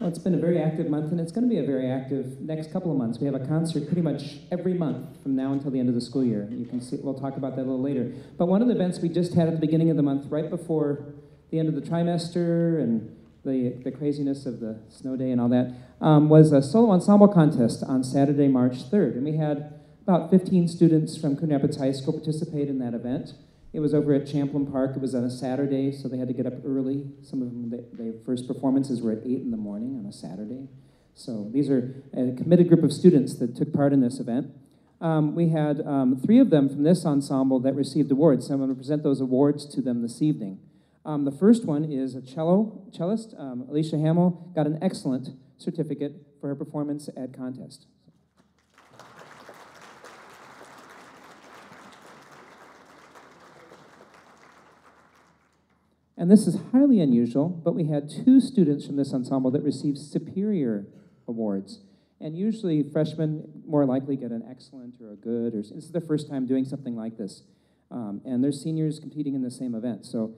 Well, it's been a very active month, and it's going to be a very active next couple of months. We have a concert pretty much every month from now until the end of the school year. You can see, we'll talk about that a little later. But one of the events we just had at the beginning of the month, right before the end of the trimester and the craziness of the snow day and all that, was a solo ensemble contest on Saturday, March 3rd. And we had about 15 students from Coon Rapids High School participate in that event. It was over at Champlin Park. It was on a Saturday, so they had to get up early. Some of them, their first performances were at 8 in the morning on a Saturday. So these are a committed group of students that took part in this event. We had 3 of them from this ensemble that received awards. So I'm going to present those awards to them this evening. The first one is a cellist, Alicia Hamill, got an excellent certificate for her performance at contest. And this is highly unusual, but we had 2 students from this ensemble that received superior awards. And usually freshmen more likely get an excellent or a good, or this is their first time doing something like this. And they're seniors competing in the same event. So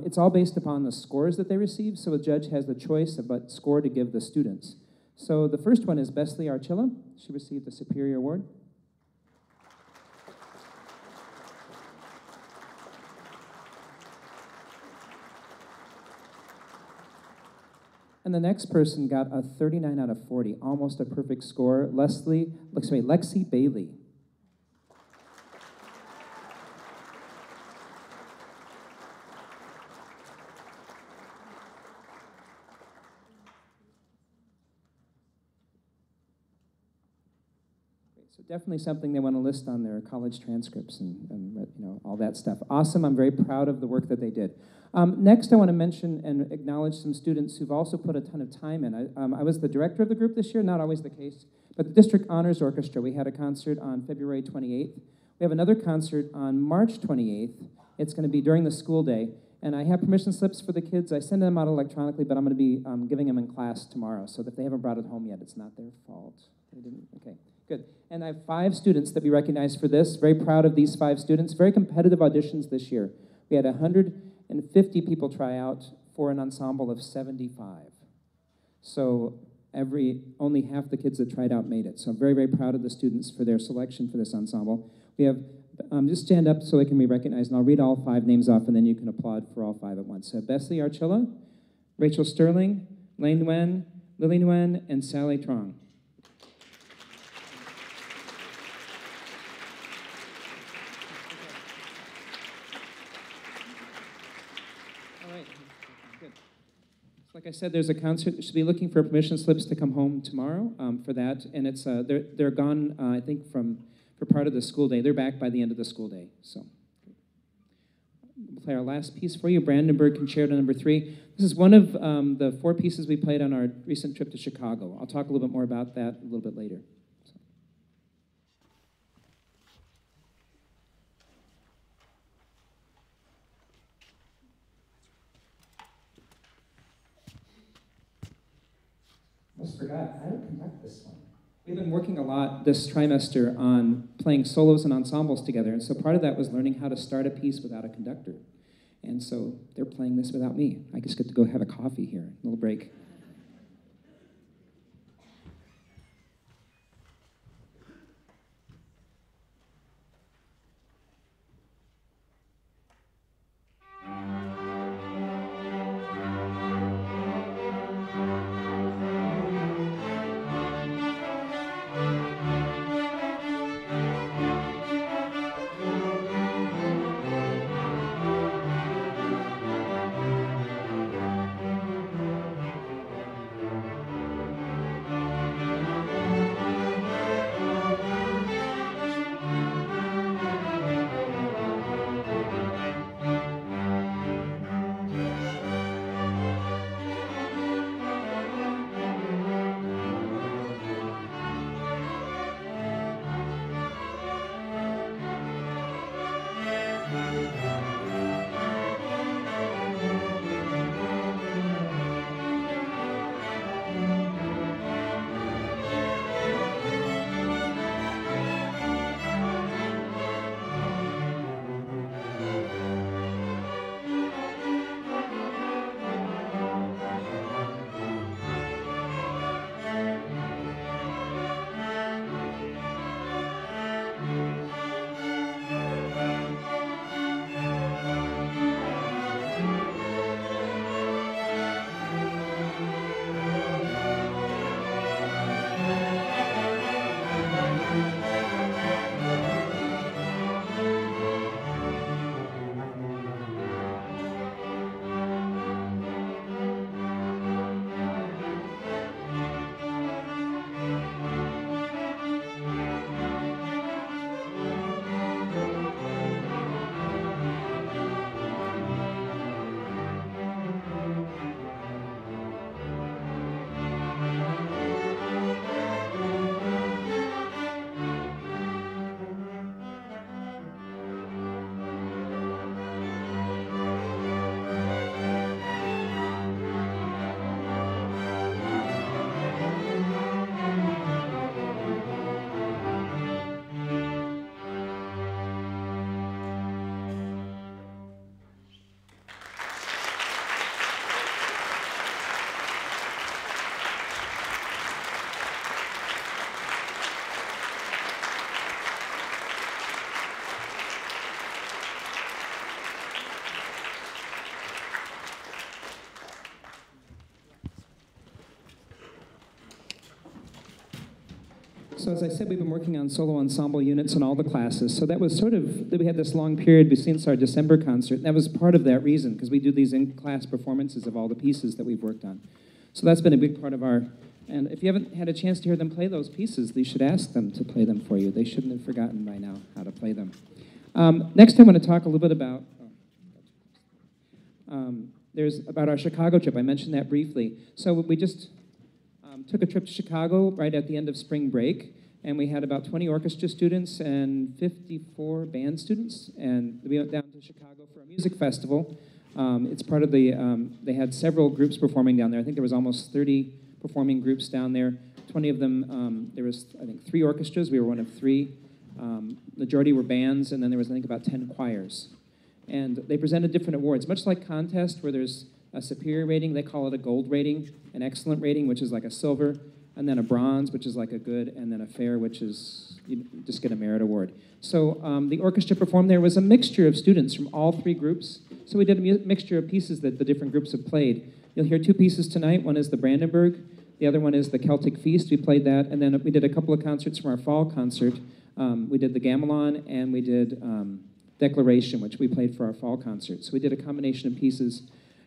it's all based upon the scores that they receive, so a judge has the choice of what score to give the students. So the first one is Besley Archilla. She received a superior award. And the next person got a 39 out of 40, almost a perfect score. Lexi Bailey. So definitely something they want to list on their college transcripts and you know, all that stuff. Awesome. I'm very proud of the work that they did. Next, I want to mention and acknowledge some students who've also put a ton of time in. I was the director of the group this year, not always the case, but the District Honors Orchestra, we had a concert on February 28th. We have another concert on March 28th. It's going to be during the school day, and I have permission slips for the kids. I send them out electronically, but I'm going to be giving them in class tomorrow, so if they haven't brought it home yet, it's not their fault. They didn't? Okay, good. And I have 5 students that we recognized for this. Very proud of these 5 students. Very competitive auditions this year. We had 150 people try out for an ensemble of 75. So only half the kids that tried out made it. So I'm very, very proud of the students for their selection for this ensemble. We have, just stand up so they can be recognized, and I'll read all 5 names off, and then you can applaud for all 5 at once. So Besley Archilla, Rachel Sterling, Lane Nguyen, Lily Nguyen, and Sally Trong. Like I said, there's a concert. Should be looking for permission slips to come home tomorrow for that, and it's they're gone. I think for part of the school day. They're back by the end of the school day. So we'll play our last piece for you, Brandenburg Concerto number 3. This is one of the 4 pieces we played on our recent trip to Chicago. I'll talk a little bit more about that a little bit later. Almost forgot, I don't conduct this one. We've been working a lot this trimester on playing solos and ensembles together, and so part of that was learning how to start a piece without a conductor. And so they're playing this without me. I just get to go have a coffee here, a little break. So as I said, we've been working on solo ensemble units in all the classes. So that was sort of, we had this long period since our December concert, and that was part of that reason, because we do these in-class performances of all the pieces that we've worked on. So that's been a big part of our, and if you haven't had a chance to hear them play those pieces, you should ask them to play them for you. They shouldn't have forgotten by now how to play them. Next, I'm going to talk a little bit about, about our Chicago trip. I mentioned that briefly. So we just took a trip to Chicago right at the end of spring break, and we had about 20 orchestra students and 54 band students, and we went down to Chicago for a music festival. It's part of the, they had several groups performing down there. I think there was almost 30 performing groups down there. 20 of them, there was, I think, 3 orchestras. We were one of 3. Majority were bands, and then there was, I think, about 10 choirs. And they presented different awards, much like contest where there's a superior rating. They call it a gold rating, an excellent rating, which is like a silver, and then a bronze, which is like a good, and then a fair, which is, you just get a merit award. So the orchestra performed. There was a mixture of students from all 3 groups. So we did a mixture of pieces that the different groups have played. You'll hear 2 pieces tonight. One is the Brandenburg. The other one is the Celtic Feast. We played that. And then we did a couple of concerts from our fall concert. We did the Gamelan, and we did Declaration, which we played for our fall concert. So we did a combination of pieces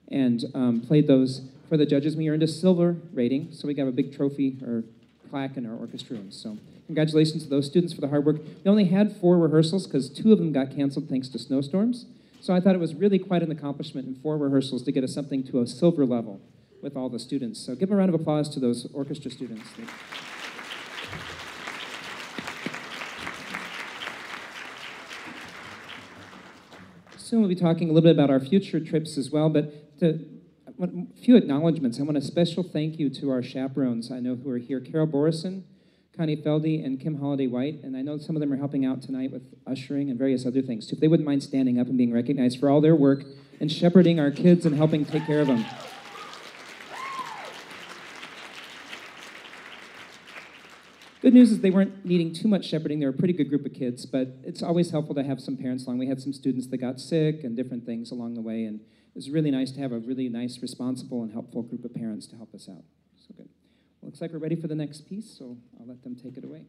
and played those for the judges. We earned a silver rating, so we got a big trophy or plaque in our orchestra room. So congratulations to those students for the hard work. We only had 4 rehearsals because 2 of them got canceled thanks to snowstorms. So I thought it was really quite an accomplishment in 4 rehearsals to get us something to a silver level with all the students. So give a round of applause to those orchestra students. Soon we'll be talking a little bit about our future trips as well, but a few acknowledgments. I want a special thank you to our chaperones I know who are here, Carol Borison, Connie Feldy, and Kim Holliday-White, and I know some of them are helping out tonight with ushering and various other things too. If they wouldn't mind standing up and being recognized for all their work and shepherding our kids and helping take care of them. Good news is they weren't needing too much shepherding. They were a pretty good group of kids, but it's always helpful to have some parents along. We had some students that got sick and different things along the way, and it was really nice to have a really nice, responsible, and helpful group of parents to help us out. So good. Well, looks like we're ready for the next piece, so I'll let them take it away.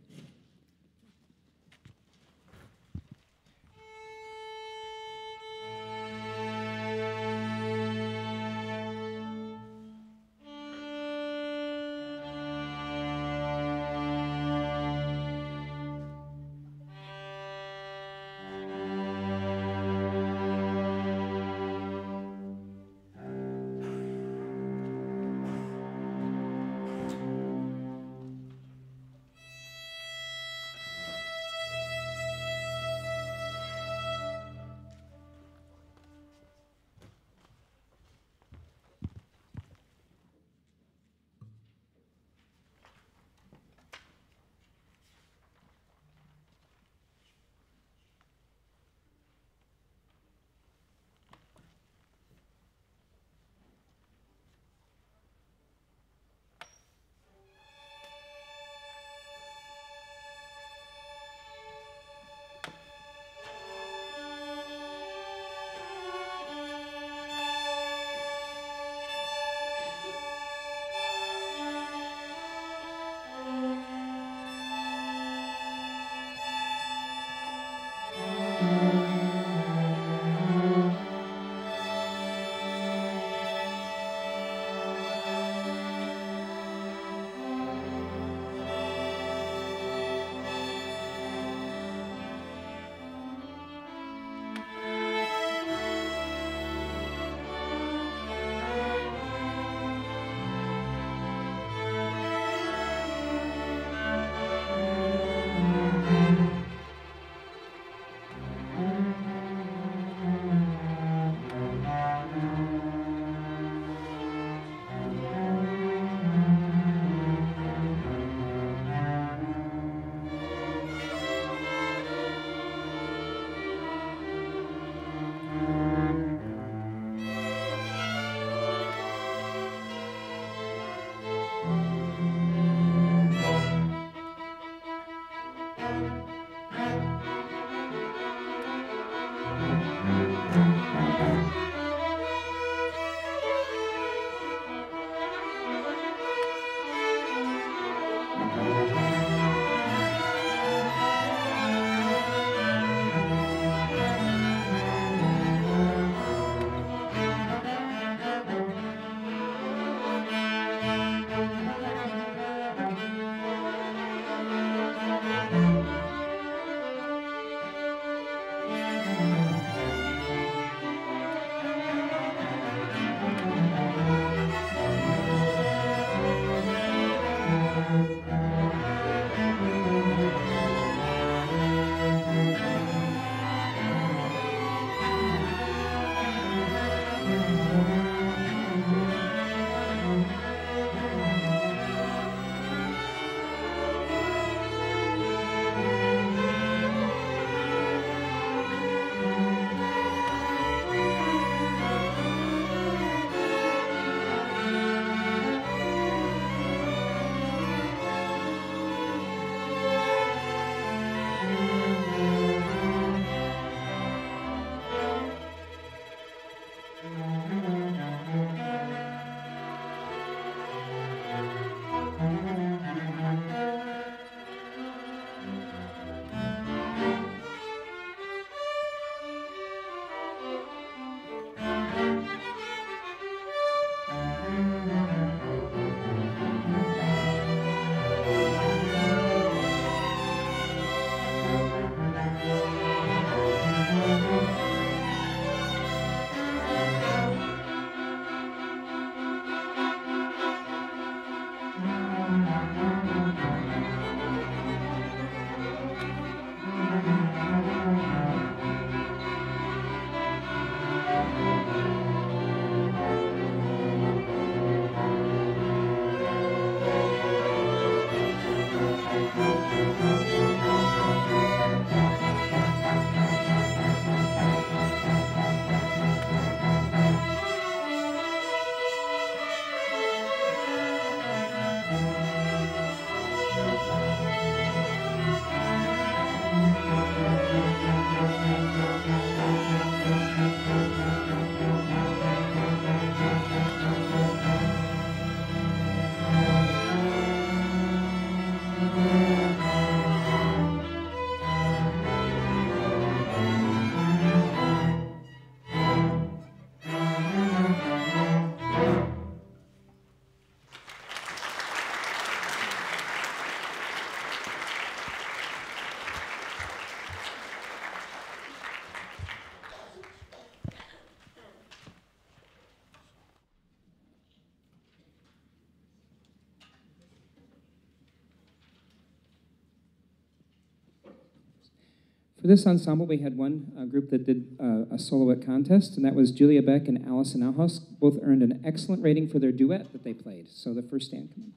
For this ensemble, we had one group that did a soloist contest, and that was Julia Beck and Allison Alhaus. Both earned an excellent rating for their duet that they played. So the first stand, come on.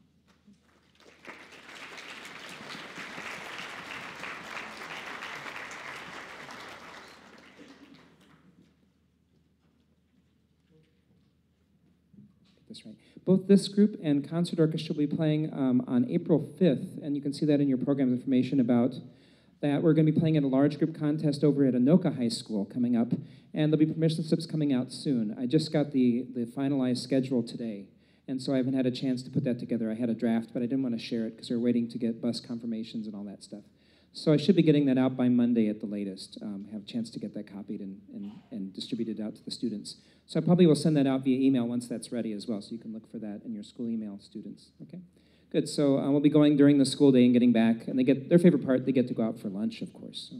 That's right. Both this group and Concert Orchestra will be playing on April 5th, and you can see that in your program information about that. We're going to be playing at a large group contest over at Anoka High School coming up, and there'll be permission slips coming out soon. I just got the finalized schedule today, and so I haven't had a chance to put that together. I had a draft, but I didn't want to share it because we're waiting to get bus confirmations and all that stuff. So I should be getting that out by Monday at the latest. Have a chance to get that copied and distributed out to the students. So I probably will send that out via email once that's ready as well, so you can look for that in your school email, students. Okay, good. So we'll be going during the school day and getting back, and they get their favorite part. They get to go out for lunch, of course. So.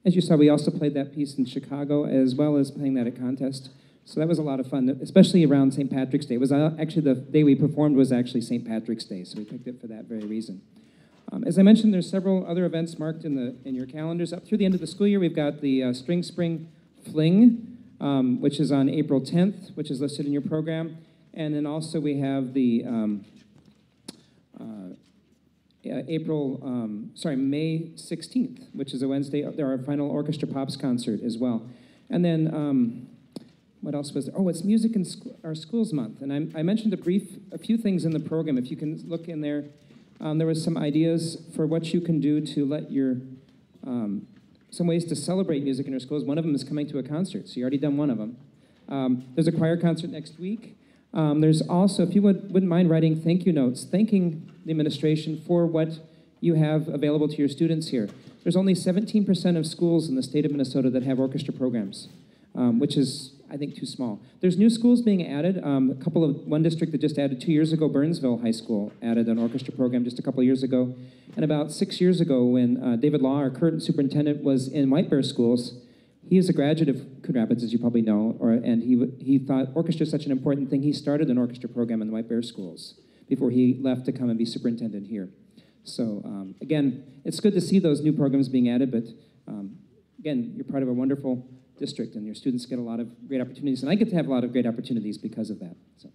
As you saw, we also played that piece in Chicago, as well as playing that at contest. So that was a lot of fun, especially around St. Patrick's Day. It was actually the day we performed was actually St. Patrick's Day, so we picked it for that very reason. As I mentioned, there's several other events marked in your calendars. Up through the end of the school year, we've got the String Spring Fling, which is on April 10th, which is listed in your program. And then also we have the May 16th, which is a Wednesday, our final Orchestra Pops concert as well. And then, what else was there? Oh, it's Music in our Schools Month. And I mentioned a few things in the program. If you can look in there, there was some ideas for what you can do to let your, some ways to celebrate music in our schools. One of them is coming to a concert, so you already done one of them. There's a choir concert next week. There's also, if you wouldn't mind writing thank you notes, thanking the administration for what you have available to your students here. There's only 17% of schools in the state of Minnesota that have orchestra programs, which is, I think, too small. There's new schools being added. One district that just added 2 years ago, Burnsville High School, added an orchestra program just a couple of years ago. And about 6 years ago, when David Law, our current superintendent, was in White Bear Schools, he is a graduate of Coon Rapids, as you probably know, and he thought orchestra is such an important thing. He started an orchestra program in the White Bear Schools before he left to come and be superintendent here. So again, it's good to see those new programs being added, but again, you're part of a wonderful district, and your students get a lot of great opportunities, and I get to have a lot of great opportunities because of that. So.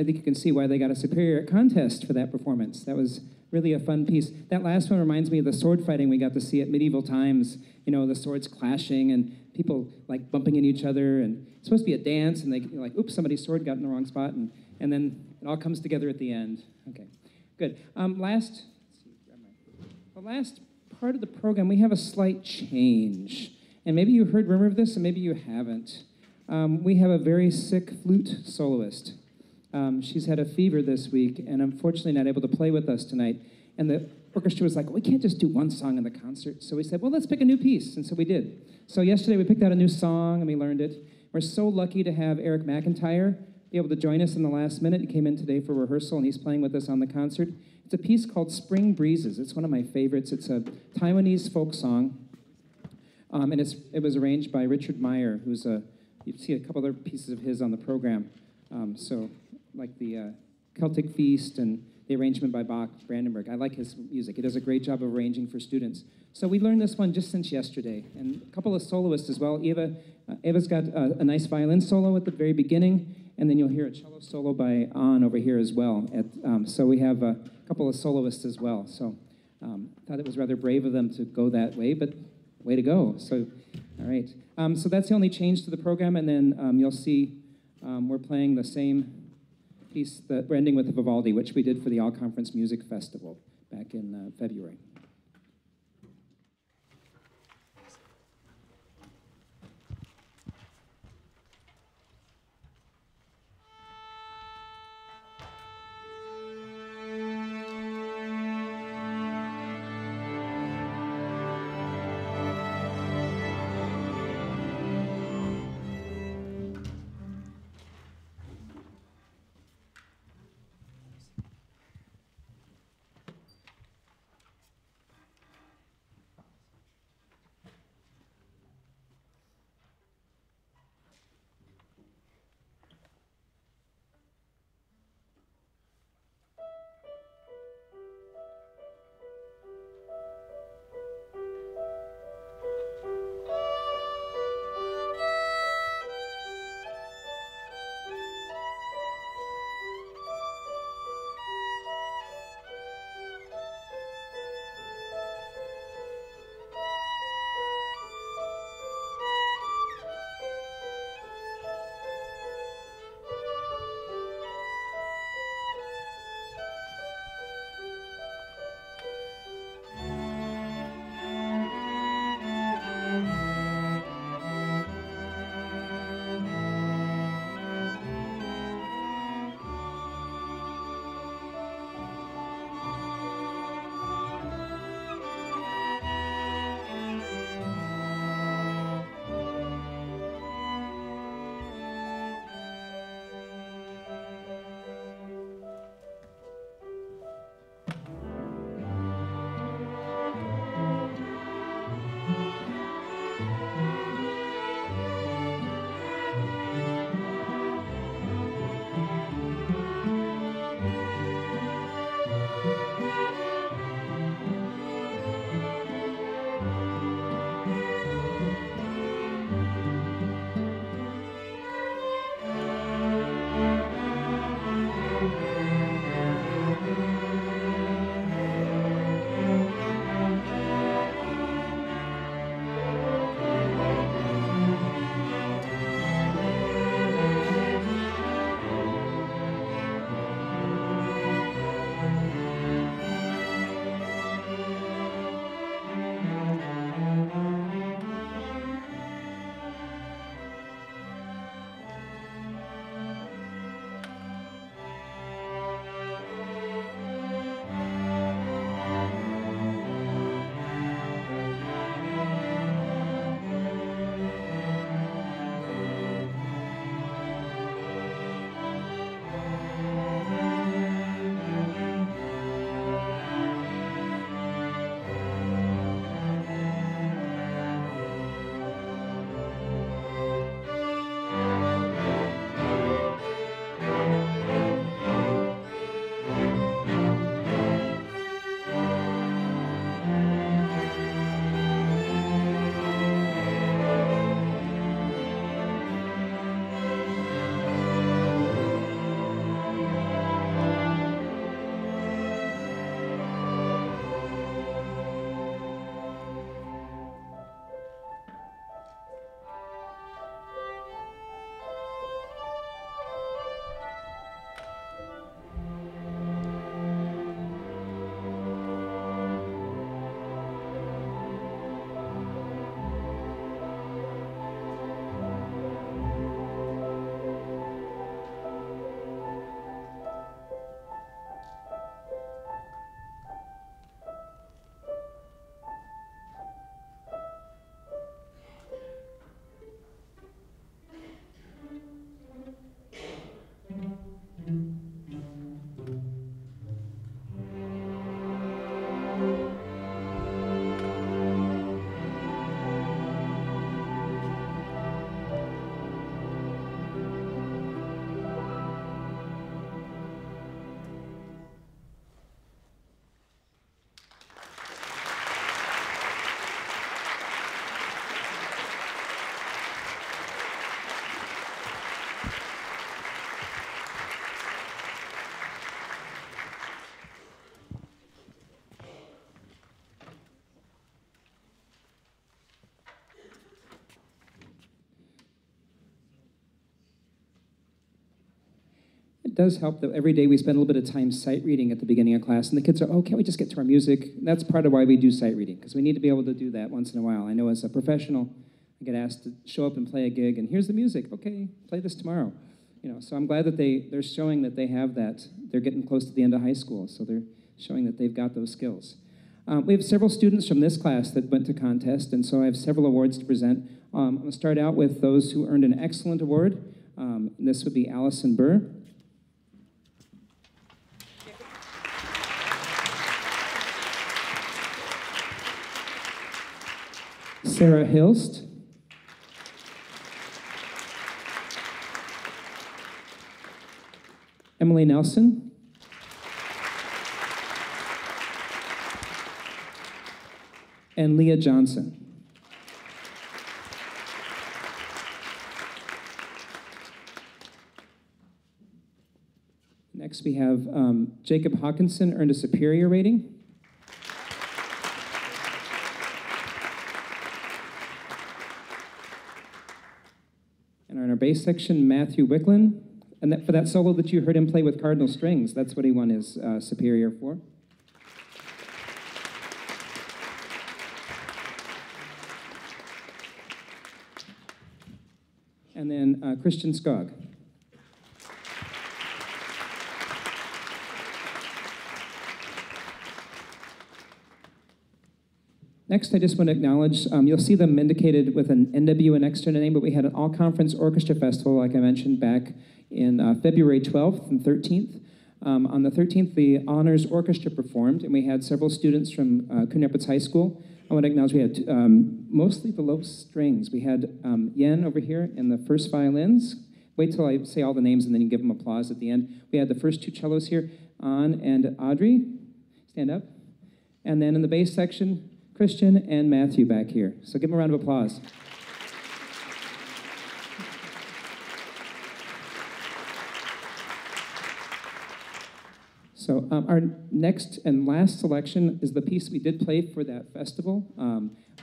think you can see why they got a superior at contest for that performance. That was really a fun piece. That last one reminds me of the sword fighting we got to see at medieval times. You know, the swords clashing and people like bumping into each other. And it's supposed to be a dance, and you're like, oops, somebody's sword got in the wrong spot, and then it all comes together at the end. Okay, good. The last part of the program, we have a slight change. And maybe you heard rumor of this, and maybe you haven't. We have a very sick flute soloist. She's had a fever this week, and unfortunately not able to play with us tonight. And the orchestra was like, we can't just do one song in the concert. So we said, well, let's pick a new piece. And so we did. So yesterday we picked out a new song, and we learned it. We're so lucky to have Eric McIntyre be able to join us in the last minute. He came in today for rehearsal, and he's playing with us on the concert. It's a piece called Spring Breezes. It's one of my favorites. It's a Taiwanese folk song, and it was arranged by Richard Meyer, who's you see a couple other pieces of his on the program. So like the Celtic Feast and the arrangement by Bach, Brandenburg. I like his music. He does a great job of arranging for students. So we learned this one just since yesterday. And a couple of soloists as well. Eva's got a nice violin solo at the very beginning, and then you'll hear a cello solo by An over here as well. So we have a couple of soloists as well. So thought it was rather brave of them to go that way, but way to go. So, all right. So that's the only change to the program, and then you'll see we're playing the same piece that we're ending with Vivaldi, which we did for the All-Conference Music Festival back in February. does help that every day we spend a little bit of time sight reading at the beginning of class, and the kids are, oh, can't we just get to our music? That's part of why we do sight reading, because we need to be able to do that once in a while. I know as a professional, I get asked to show up and play a gig, and here's the music. Okay, play this tomorrow. You know, so I'm glad that they're showing that they have that. They're getting close to the end of high school, so they're showing that they've got those skills. We have several students from this class that went to contest, and so I have several awards to present. I'm going to start out with those who earned an excellent award. This would be Allison Burr. Sarah Hilst. Emily Nelson. And Leah Johnson. Next we have Jacob Hawkinson earned a superior rating. And in our bass section, Matthew Wicklin. And for that solo that you heard him play with cardinal strings, that's what he won his superior for. And then Christian Skog. Next, I just want to acknowledge, you'll see them indicated with an NW next to the name, but we had an all-conference orchestra festival, like I mentioned, back in February 12th and 13th. On the 13th, the Honors Orchestra performed, and we had several students from Coon High School. I want to acknowledge we had mostly the low strings. We had Yen over here in the first violins. Wait till I say all the names and then you give them applause at the end. We had the first two cellos here, An and Audrey. Stand up. And then in the bass section, Christian and Matthew back here. So give them a round of applause. So our next and last selection is the piece we did play for that festival.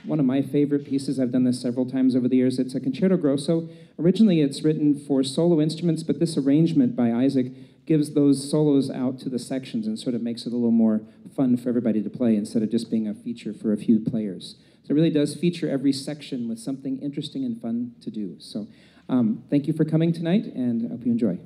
One of my favorite pieces, I've done this several times over the years, it's a concerto grosso. Originally it's written for solo instruments, but this arrangement by Isaac gives those solos out to the sections and sort of makes it a little more fun for everybody to play instead of just being a feature for a few players. So it really does feature every section with something interesting and fun to do. So thank you for coming tonight, and I hope you enjoy.